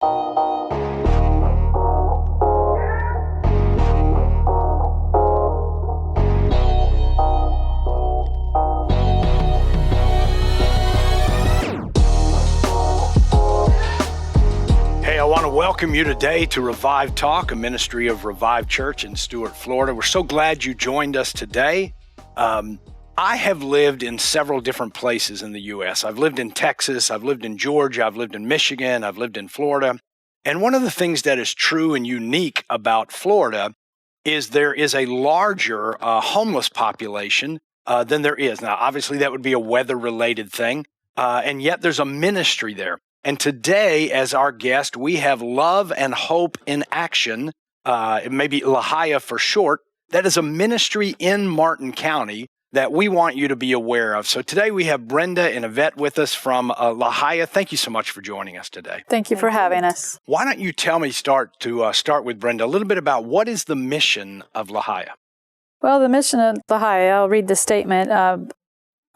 I want to welcome you today to Revive Talk, a ministry of Revive Church in Stuart, Florida. We're so glad you joined us today. I have lived in several different places in the U.S. I've lived in Texas, I've lived in Georgia, I've lived in Michigan, I've lived in Florida. And one of the things that is true and unique about Florida is there is a larger homeless population than there is. Now, obviously, that would be a weather-related thing, and yet there's a ministry there. And today, as our guest, we have Love and Hope in Action, maybe LAHIA for short. That is a ministry in Martin County that we want you to be aware of. So today we have Brenda and Yvette with us from LAHIA. Thank you so much for joining us today. Thank you for having us. Why don't you tell me, start with Brenda, a little bit about what is the mission of LAHIA? Well, the mission of LAHIA, I'll read the statement.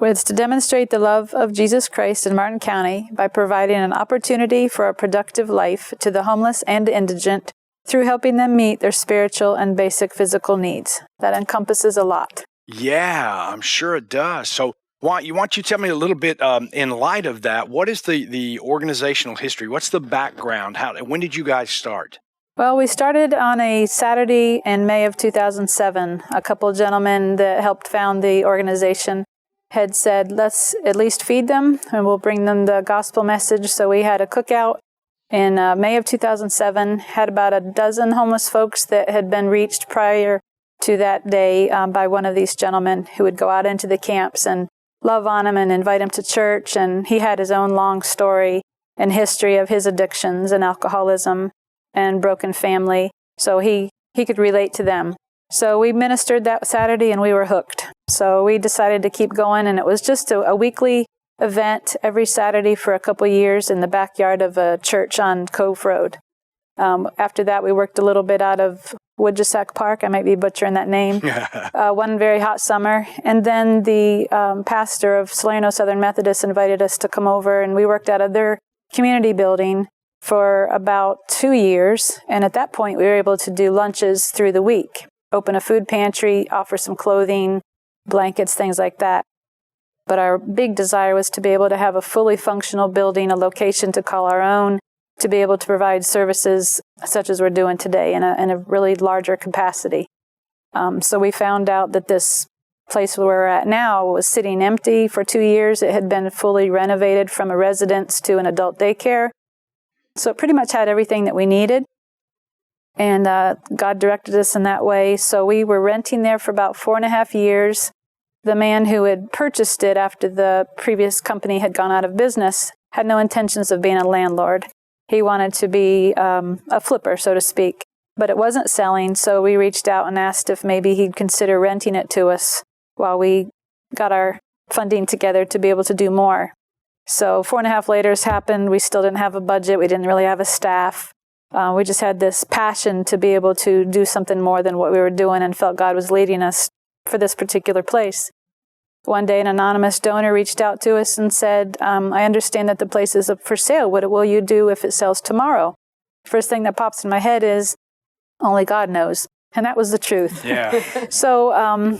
It's to demonstrate the love of Jesus Christ in Martin County by providing an opportunity for a productive life to the homeless and indigent through helping them meet their spiritual and basic physical needs. That encompasses a lot. Yeah, I'm sure it does. So why don't you tell me a little bit in light of that, what is the organizational history? What's the background? When did you guys start? Well, we started on a Saturday in May of 2007. A couple of gentlemen that helped found the organization had said, let's at least feed them and we'll bring them the gospel message. So we had a cookout in May of 2007, had about a dozen homeless folks that had been reached prior to that day by one of these gentlemen who would go out into the camps and love on them and invite them to church. And he had his own long story and history of his addictions and alcoholism and broken family. So he could relate to them. So we ministered that Saturday and we were hooked. So we decided to keep going, and it was just a weekly event every Saturday for a couple of years in the backyard of a church on Cove Road. After that, we worked a little bit out of Woodjasac Park. I might be butchering that name. One very hot summer. And then the pastor of Salerno Southern Methodist invited us to come over, and we worked out of their community building for about 2 years. And at that point, we were able to do lunches through the week. Open a food pantry, offer some clothing, blankets, things like that. But our big desire was to be able to have a fully functional building, a location to call our own, to be able to provide services such as we're doing today in a really larger capacity. So we found out that this place where we're at now was sitting empty for 2 years. It had been fully renovated from a residence to an adult daycare. So it pretty much had everything that we needed. And God directed us in that way. So we were renting there for about 4.5 years. The man who had purchased it after the previous company had gone out of business had no intentions of being a landlord. He wanted to be a flipper, so to speak. But it wasn't selling, so we reached out and asked if maybe he'd consider renting it to us while we got our funding together to be able to do more. So 4.5 later happened. We still didn't have a budget. We didn't really have a staff. We just had this passion to be able to do something more than what we were doing and felt God was leading us for this particular place. One day, an anonymous donor reached out to us and said, I understand that the place is up for sale. What will you do if it sells tomorrow? First thing that pops in my head is, only God knows. And that was the truth. Yeah. So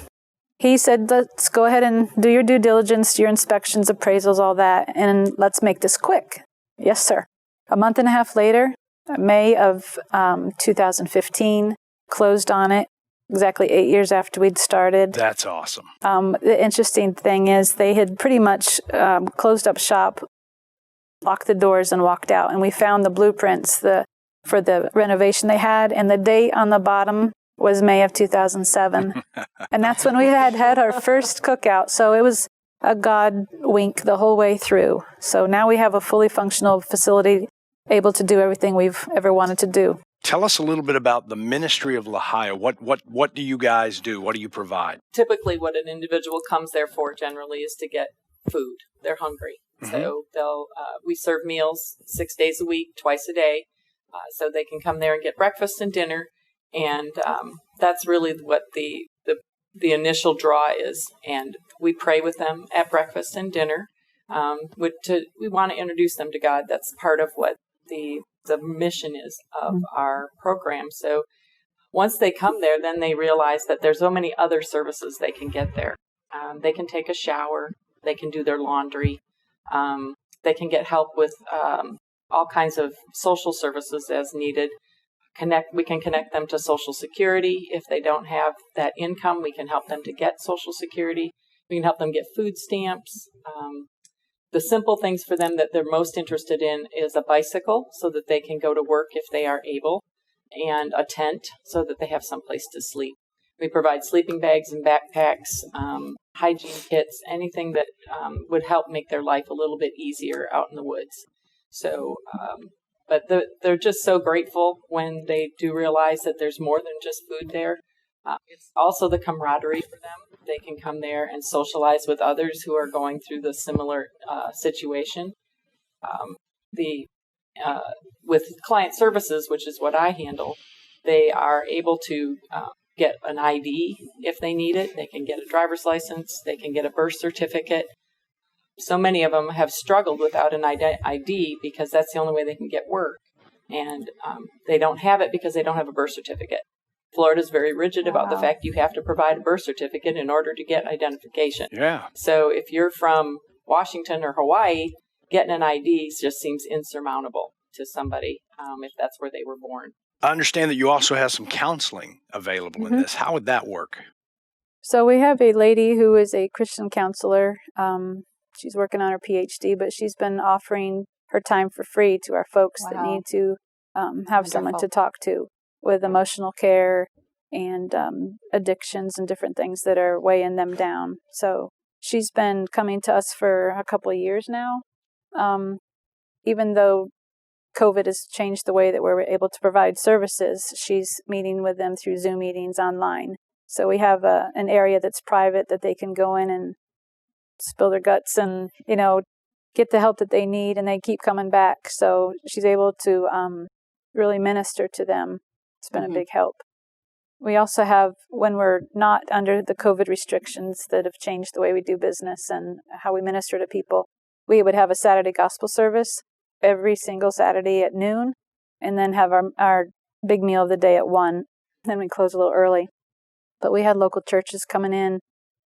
he said, let's go ahead and do your due diligence, your inspections, appraisals, all that, and let's make this quick. Yes, sir. A month and a half later, May of 2015, closed on it exactly 8 years after we'd started. That's awesome. The interesting thing is they had pretty much closed up shop, locked the doors, and walked out. And we found the blueprints for the renovation they had, and the date on the bottom was May of 2007. And that's when we had our first cookout. So it was a God wink the whole way through. So now we have a fully functional facility able to do everything we've ever wanted to do. Tell us a little bit about the ministry of LAHIA. What do you guys do? What do you provide? Typically what an individual comes there for generally is to get food. They're hungry. Mm-hmm. So we serve meals 6 days a week, twice a day, so they can come there and get breakfast and dinner. And that's really what the initial draw is. And we pray with them at breakfast and dinner. We want to introduce them to God. That's part of what the the mission is of our program. So once they come there, then they realize that there's so many other services they can get there. They can take a shower. They can do their laundry. They can get help with all kinds of social services as needed. We can connect them to Social Security. If they don't have that income, we can help them to get Social Security. We can help them get food stamps. The simple things for them that they're most interested in is a bicycle so that they can go to work if they are able, and a tent so that they have someplace to sleep. We provide sleeping bags and backpacks, hygiene kits, anything that would help make their life a little bit easier out in the woods. So, but they're just so grateful when they do realize that there's more than just food there. It's also the camaraderie for them. They can come there and socialize with others who are going through the similar situation. With client services, which is what I handle, they are able to get an ID if they need it. They can get a driver's license. They can get a birth certificate. So many of them have struggled without an ID because that's the only way they can get work. And they don't have it because they don't have a birth certificate. Florida is very rigid about the fact you have to provide a birth certificate in order to get identification. Yeah. So if you're from Washington or Hawaii, getting an ID just seems insurmountable to somebody if that's where they were born. I understand that you also have some counseling available in this. How would that work? So we have a lady who is a Christian counselor. She's working on her PhD, but she's been offering her time for free to our folks that need to have someone to talk to with emotional care and addictions and different things that are weighing them down. So she's been coming to us for a couple of years now. Even though COVID has changed the way that we're able to provide services, she's meeting with them through Zoom meetings online. So we have an area that's private that they can go in and spill their guts and, get the help that they need, and they keep coming back. So she's able to really minister to them. It's been a big help. We also have, when we're not under the COVID restrictions that have changed the way we do business and how we minister to people, we would have a Saturday gospel service every single Saturday at noon, and then have our big meal of the day at 1. Then we close a little early. But we had local churches coming in,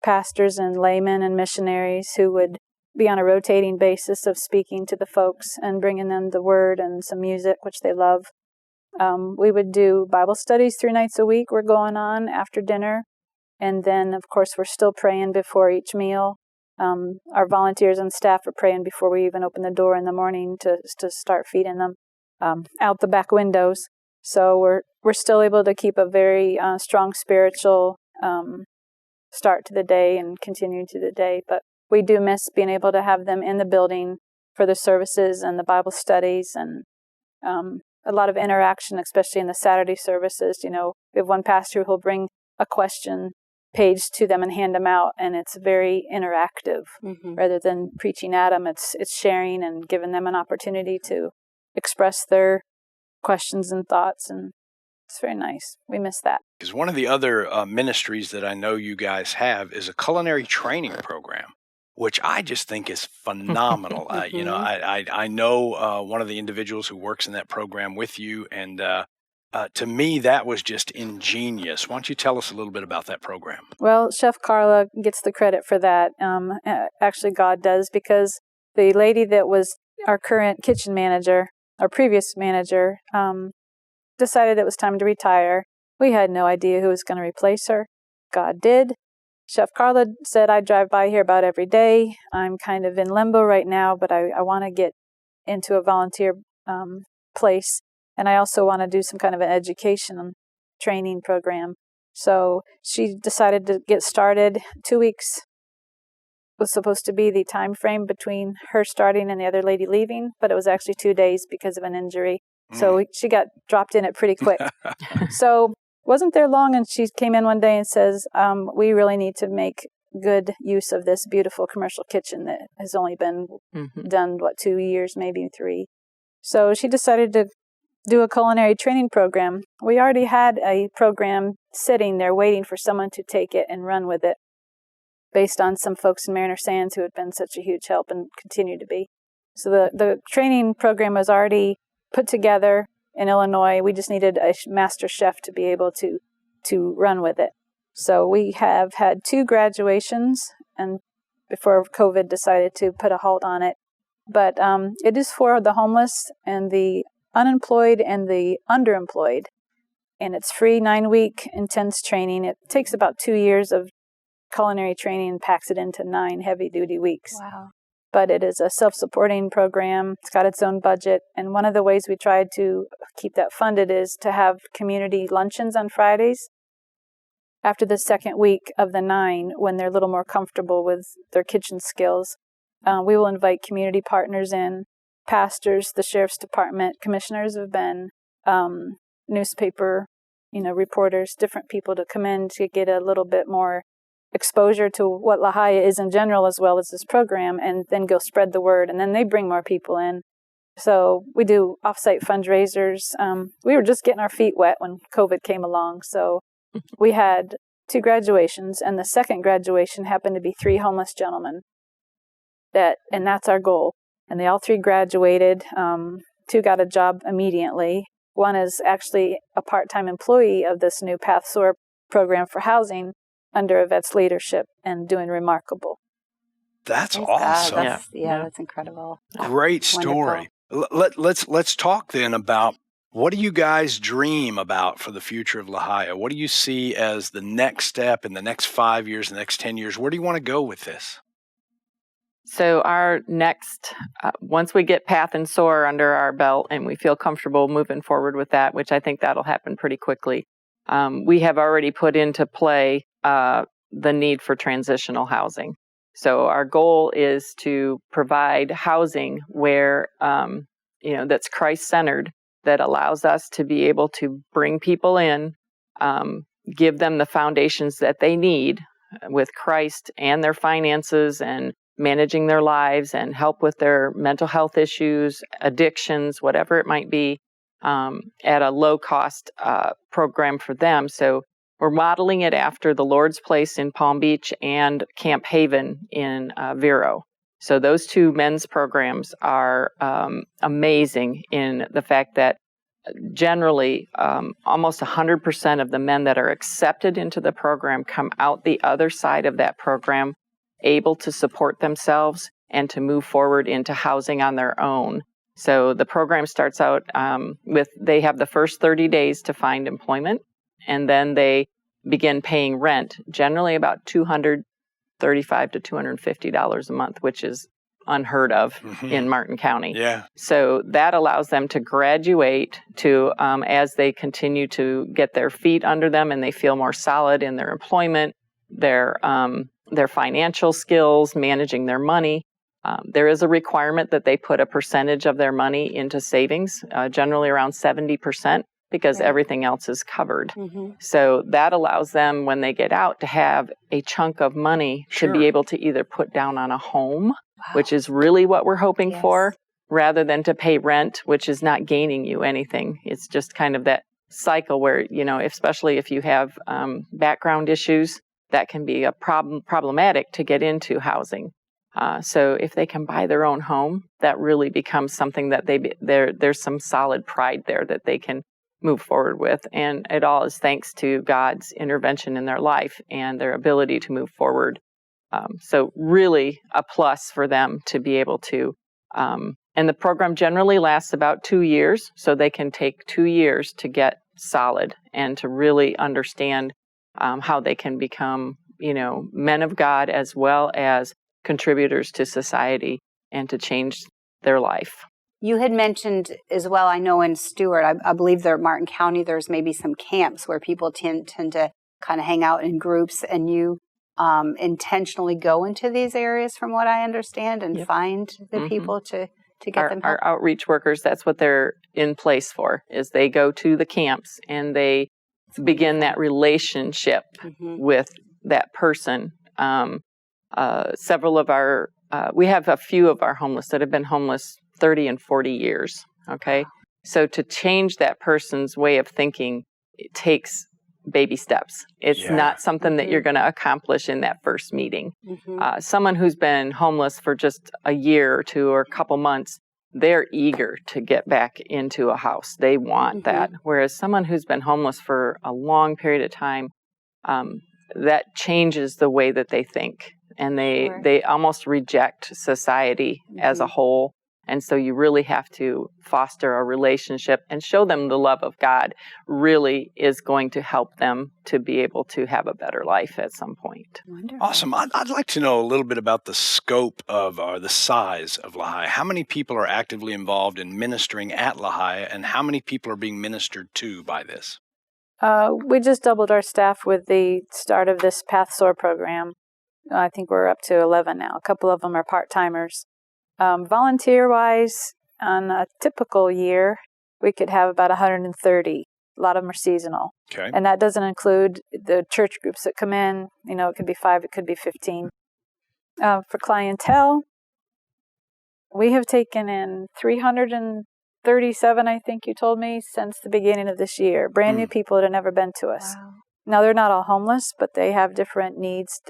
pastors and laymen and missionaries who would be on a rotating basis of speaking to the folks and bringing them the word and some music, which they love. We would do Bible studies 3 nights a week. We're going on after dinner. And then, of course, we're still praying before each meal. Our volunteers and staff are praying before we even open the door in the morning to start feeding them out the back windows. So we're still able to keep a very strong spiritual start to the day and continue to the day. But we do miss being able to have them in the building for the services and the Bible studies and a lot of interaction, especially in the Saturday services. We have one pastor who'll bring a question page to them and hand them out, and it's very interactive. Rather than preaching at them, it's sharing and giving them an opportunity to express their questions and thoughts, and it's very nice. We miss that. Because one of the other ministries that I know you guys have is a culinary training program, which I just think is phenomenal. I know one of the individuals who works in that program with you, and to me, that was just ingenious. Why don't you tell us a little bit about that program? Well, Chef Carla gets the credit for that. Actually, God does, because the lady that was our current kitchen manager, our previous manager, decided it was time to retire. We had no idea who was going to replace her. God did. Chef Carla said, I drive by here about every day. I'm kind of in limbo right now, but I want to get into a volunteer place. And I also want to do some kind of an education training program. So she decided to get started. 2 weeks was supposed to be the time frame between her starting and the other lady leaving, but it was actually 2 days because of an injury. So she got dropped in it pretty quick. So wasn't there long, and she came in one day and says, we really need to make good use of this beautiful commercial kitchen that has only been done, 2 years, maybe 3. So she decided to do a culinary training program. We already had a program sitting there waiting for someone to take it and run with it, based on some folks in Mariner Sands who had been such a huge help and continue to be. So the training program was already put together in Illinois. We just needed a master chef to be able to run with it. So we have had 2 graduations, and before COVID decided to put a halt on it. But it is for the homeless and the unemployed and the underemployed. And it's free 9-week intense training. It takes about 2 years of culinary training and packs it into 9 heavy-duty weeks. Wow. But it is a self-supporting program. It's got its own budget. And one of the ways we tried to keep that funded is to have community luncheons on Fridays. After the second week of the 9, when they're a little more comfortable with their kitchen skills, we will invite community partners in, pastors, the sheriff's department, commissioners have been, newspaper, reporters, different people to come in to get a little bit more exposure to what LAHIA is in general, as well as this program, and then go spread the word, and then they bring more people in. So we do off-site fundraisers. We were just getting our feet wet when COVID came along, so we had 2 graduations, and the second graduation happened to be 3 homeless gentlemen. And that's our goal. And they all 3 graduated. 2 got a job immediately. One is actually a part-time employee of this new Path SOAR program for housing under Yvette's leadership and doing remarkable. That's awesome. That's incredible. Great story. Let's talk then about, what do you guys dream about for the future of LAHIA? What do you see as the next step in the next 5 years, the next 10 years? Where do you want to go with this? So our next, once we get Path and SOAR under our belt and we feel comfortable moving forward with that, which I think that'll happen pretty quickly, we have already put into play the need for transitional housing. So our goal is to provide housing where, that's Christ-centered, that allows us to be able to bring people in, give them the foundations that they need with Christ and their finances and managing their lives, and help with their mental health issues, addictions, whatever it might be, at a low-cost program for them. So we're modeling it after the Lord's Place in Palm Beach and Camp Haven in Vero. So those 2 men's programs are amazing in the fact that generally almost 100% of the men that are accepted into the program come out the other side of that program able to support themselves and to move forward into housing on their own. So the program starts out they have the first 30 days to find employment, and then they begin paying rent, generally about $235 to $250 a month, which is unheard of in Martin County. Yeah. So that allows them to graduate to, as they continue to get their feet under them and they feel more solid in their employment, their financial skills, managing their money. There is a requirement that they put a percentage of their money into savings, generally around 70%, because everything else is covered. So that allows them, when they get out, to have a chunk of money to be able to either put down on a home, which is really what we're hoping for, rather than to pay rent, which is not gaining you anything. It's just kind of that cycle where, especially if you have background issues, that can be a problematic to get into housing. So if they can buy their own home, that really becomes something that there's some solid pride there that they can move forward with. And it all is thanks to God's intervention in their life and their ability to move forward. So really a plus for them to be able to, and the program generally lasts about 2 years, so they can take 2 years to get solid and to really understand how they can become, men of God as well as contributors to society and to change their life. You had mentioned as well, I know in Stewart, I believe there at Martin County, there's maybe some camps where people tend to kind of hang out in groups, and you intentionally go into these areas, from what I understand, and find the people to get them help. Our outreach workers, that's what they're in place for, is they go to the camps and they begin that relationship with that person. Several of our, we have a few of our homeless that have been homeless 30 and 40 years, okay? So to change that person's way of thinking, it takes baby steps. It's not something that you're going to accomplish in that first meeting. Someone who's been homeless for just a year or two or a couple months, they're eager to get back into a house. They want that. Whereas someone who's been homeless for a long period of time, that changes the way that they think. And they almost reject society as a whole. And so you really have to foster a relationship and show them the love of God really is going to help them to be able to have a better life at some point. Wonderful. Awesome. I'd like to know a little bit about the scope of the size of LAHIA. How many people are actively involved in ministering at LAHIA, and how many people are being ministered to by this? We just doubled our staff with the start of this Path Soar program. I think we're up to 11 now. A couple of them are part-timers. Volunteer-wise, on a typical year, we could have about 130. A lot of them are seasonal. Okay. And that doesn't include the church groups that come in. It could be 5, it could be 15. For clientele, we have taken in 337, I think you told me, since the beginning of this year. Brand new people that have never been to us. Wow. Now, they're not all homeless, but they have different needs.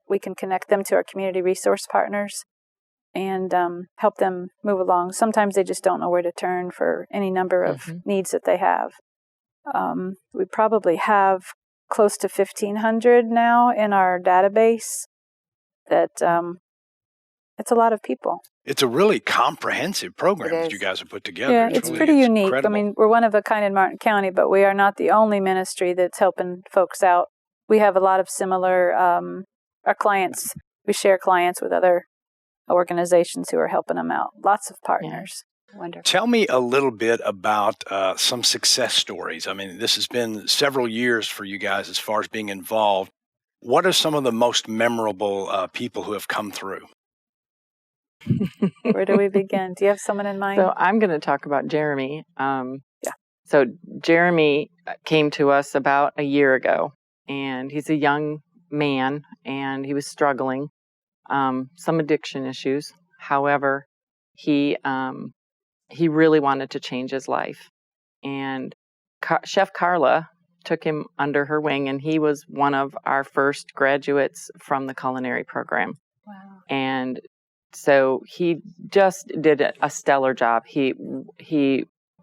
We can connect them to our community resource partners and help them move along. Sometimes they just don't know where to turn for any number of needs that they have. We probably have close to 1,500 now in our database. It's a lot of people. It's a really comprehensive program that you guys have put together. Yeah, it's pretty unique. Incredible. I mean, we're one of a kind in Martin County, but we are not the only ministry that's helping folks out. We have a lot of similar, our clients, we share clients with other organizations who are helping them out. Lots of partners. Yeah. Wonderful. Tell me a little bit about some success stories. I mean, this has been several years for you guys as far as being involved. What are some of the most memorable people who have come through? Where do we begin? Do you have someone in mind? So I'm going to talk about Jeremy. So Jeremy came to us about a year ago, and he's a young man, and he was struggling, some addiction issues. However, he really wanted to change his life, and Chef Carla took him under her wing, and he was one of our first graduates from the Culinary program. Wow. And so he just did a stellar job.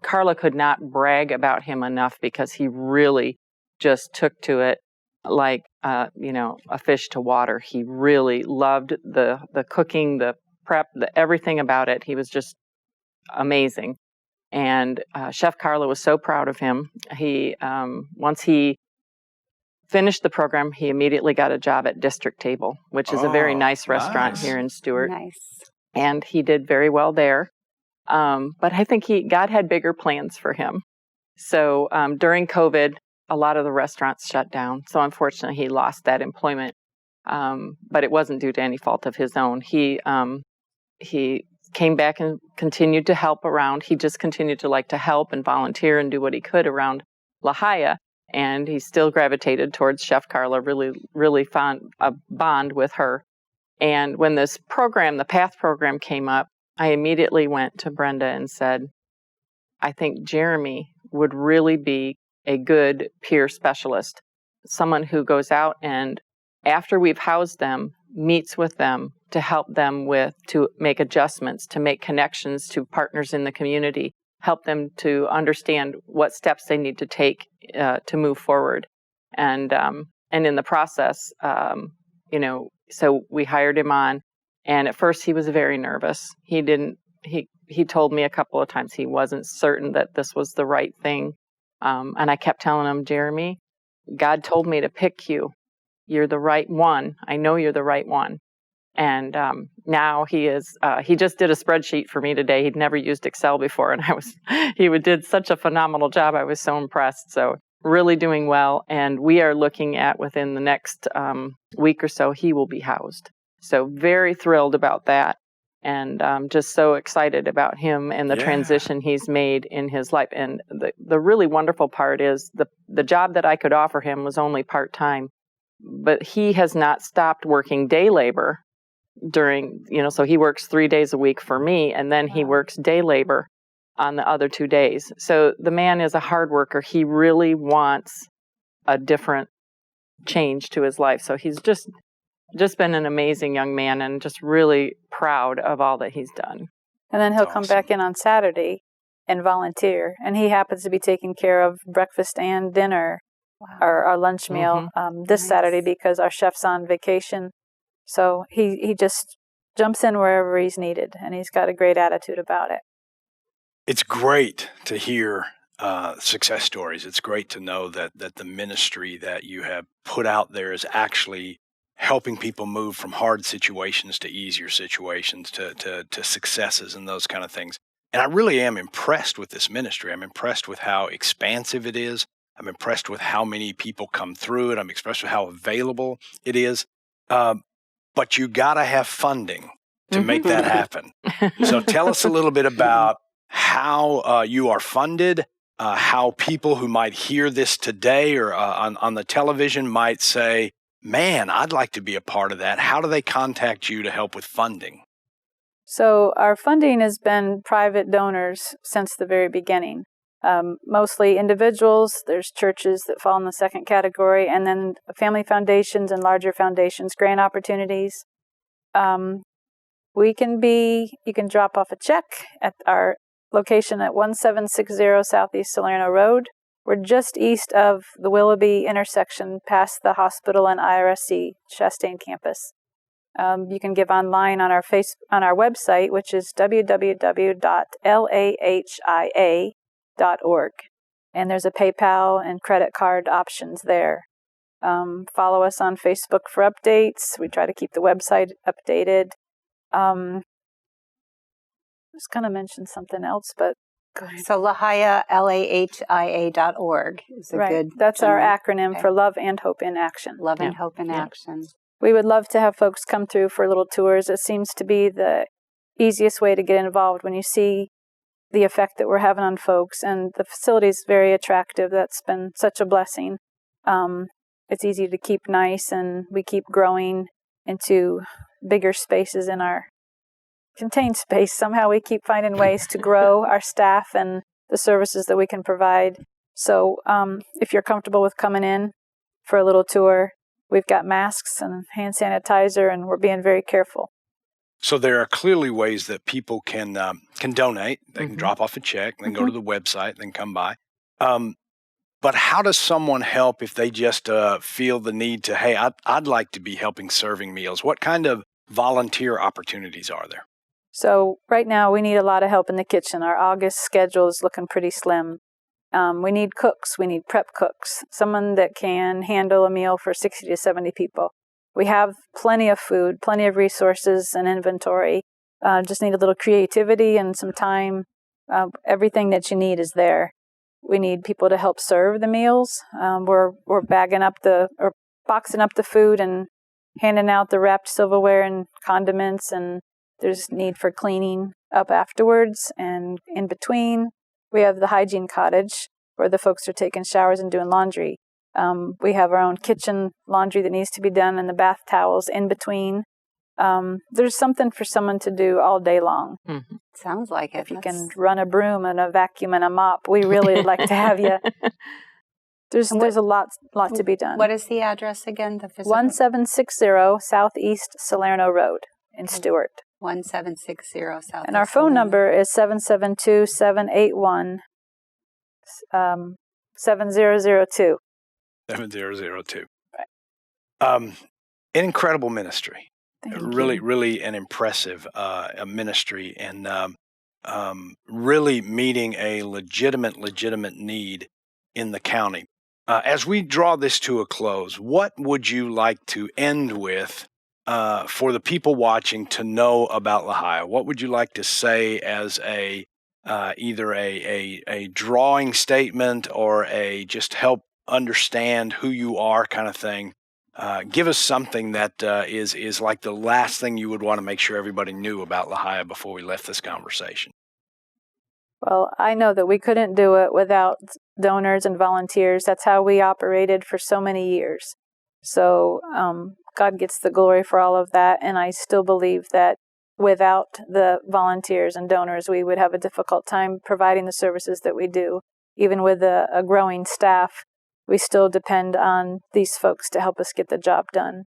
Carla could not brag about him enough because he really just took to it like, a fish to water. He really loved the cooking, the prep, everything about it. He was just amazing. And Chef Carla was so proud of him. Once he finished the program, he immediately got a job at District Table, which is a very nice restaurant here in Stuart. Nice. And he did very well there. But I think God had bigger plans for him. So during COVID, a lot of the restaurants shut down. So unfortunately, he lost that employment. But it wasn't due to any fault of his own. He came back and continued to help around. He just continued to like to help and volunteer and do what he could around LAHIA. And he still gravitated towards Chef Carla, really, really found a bond with her. And when this program, the PATH program, came up, I immediately went to Brenda and said, I think Jeremy would really be a good peer specialist, someone who goes out and, after we've housed them, meets with them to help them to make adjustments, to make connections to partners in the community, help them to understand what steps they need to take to move forward. And in the process, so we hired him on. And at first he was very nervous. He told me a couple of times he wasn't certain that this was the right thing. And I kept telling him, Jeremy, God told me to pick you. You're the right one. I know you're the right one. And now he just did a spreadsheet for me today. He'd never used Excel before, and he did such a phenomenal job. I was so impressed. So really doing well. And we are looking at within the next week or so, he will be housed. So very thrilled about that. And just so excited about him and the transition he's made in his life. And the really wonderful part is the job that I could offer him was only part-time, but he has not stopped working day labor during, so he works 3 days a week for me, and then he works day labor on the other 2 days. So the man is a hard worker. He really wants a different change to his life. So he's just been an amazing young man, and just really proud of all that he's done. And then he'll That's come awesome. back in on Saturday and volunteer. And he happens to be taking care of breakfast and dinner, our lunch meal this Nice. Saturday because our chef's on vacation. So he just jumps in wherever he's needed, and he's got a great attitude about it. It's great to hear success stories. It's great to know that the ministry that you have put out there is actually helping people move from hard situations to easier situations to successes and those kind of things. And I really am impressed with this ministry. I'm impressed with how expansive it is. I'm impressed with how many people come through it. I'm impressed with how available it is. But you got to have funding to make that happen. So tell us a little bit about how you are funded, how people who might hear this today or on the television might say, man, I'd like to be a part of that. How do they contact you to help with funding? So our funding has been private donors since the very beginning. Mostly individuals. There's churches that fall in the second category, and then family foundations and larger foundations, grant opportunities. You can drop off a check at our location at 1760 Southeast Salerno Road. We're just east of the Willoughby intersection past the hospital and IRSC Chastain campus. You can give online on our website, which is www.lahia.org. And there's a PayPal and credit card options there. Follow us on Facebook for updates. We try to keep the website updated. I was going to mention something else, but go ahead. So LAHIA, LAHIA.org is a good. That's our acronym for Love and Hope in Action. Love and Hope in Action. We would love to have folks come through for little tours. It seems to be the easiest way to get involved when you see the effect that we're having on folks. And the facility is very attractive. That's been such a blessing. It's easy to keep nice, and we keep growing into bigger spaces in our contained space. Somehow we keep finding ways to grow our staff and the services that we can provide. So if you're comfortable with coming in for a little tour, we've got masks and hand sanitizer, and we're being very careful. So there are clearly ways that people can donate. They can drop off a check, then go to the website, then come by. But how does someone help if they just feel the need to, hey, I'd like to be helping serving meals? What kind of volunteer opportunities are there? So right now we need a lot of help in the kitchen. Our August schedule is looking pretty slim. We need cooks. We need prep cooks, someone that can handle a meal for 60 to 70 people. We have plenty of food, plenty of resources and inventory. Just need a little creativity and some time. Everything that you need is there. We need people to help serve the meals. We're boxing up the food and handing out the wrapped silverware and condiments, and there's need for cleaning up afterwards and in between. We have the hygiene cottage where the folks are taking showers and doing laundry. We have our own kitchen laundry that needs to be done and the bath towels in between. There's something for someone to do all day long. Mm-hmm. Sounds like it. If you can run a broom and a vacuum and a mop, we really would like to have you. There's a lot to be done. What is the address again? The 1760 Southeast Salerno Road in Stuart. 1760 Southeast. And our phone number is 772-781-7002. 7002. Right. An incredible ministry. Thank really, you. really an impressive ministry, and really meeting a legitimate need in the county. As we draw this to a close, what would you like to end with for the people watching to know about LAHIA? What would you like to say as either a drawing statement or a just help understand who you are kind of thing? Give us something that is like the last thing you would want to make sure everybody knew about LAHIA before we left this conversation. Well, I know that we couldn't do it without donors and volunteers. That's how we operated for so many years. So God gets the glory for all of that, and I still believe that without the volunteers and donors, we would have a difficult time providing the services that we do. Even with a growing staff, we still depend on these folks to help us get the job done.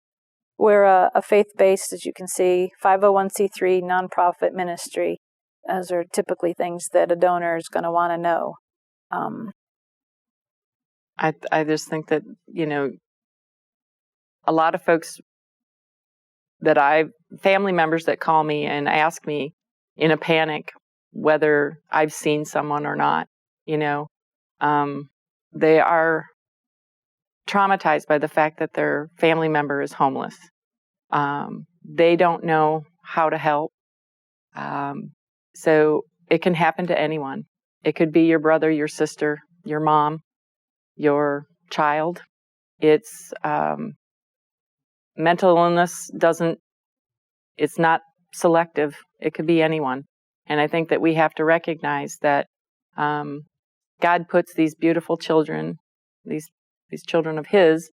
We're a faith-based, as you can see, 501c3 nonprofit ministry. Those are typically things that a donor is going to want to know. I just think that, a lot of folks family members that call me and ask me in a panic whether I've seen someone or not, they are traumatized by the fact that their family member is homeless. They don't know how to help. So it can happen to anyone. It could be your brother, your sister, your mom, your child. It's mental illness it's not selective. It could be anyone. And I think that we have to recognize that God puts these beautiful children, these children of His,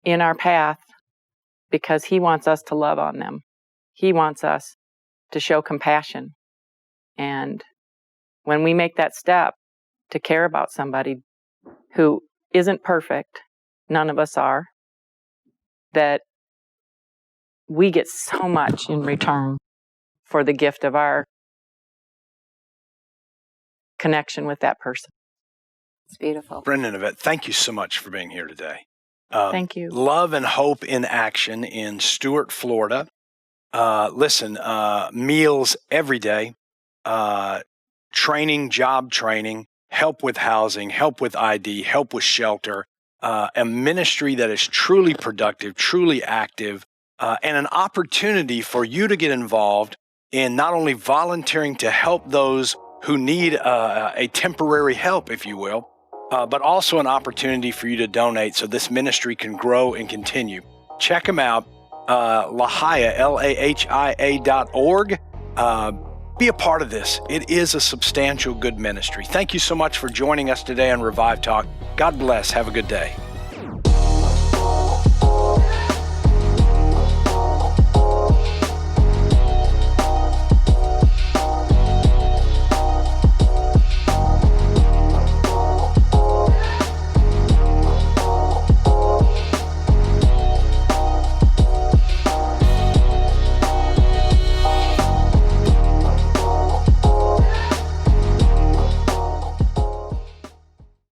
in our path because He wants us to love on them. He wants us to show compassion. And when we make that step to care about somebody who isn't perfect, none of us are, that we get so much in return for the gift of our connection with that person. It's beautiful. Brendan, Yvette, thank you so much for being here today. Thank you. Love and Hope in Action in Stuart, Florida. Listen, meals every day, training, job training, help with housing, help with ID, help with shelter, a ministry that is truly productive, truly active, and an opportunity for you to get involved in not only volunteering to help those who need a temporary help, if you will, but also an opportunity for you to donate so this ministry can grow and continue. Check them out, LAHIA, LAHIA.org. Be a part of this. It is a substantial good ministry. Thank you so much for joining us today on Revive Talk. God bless. Have a good day.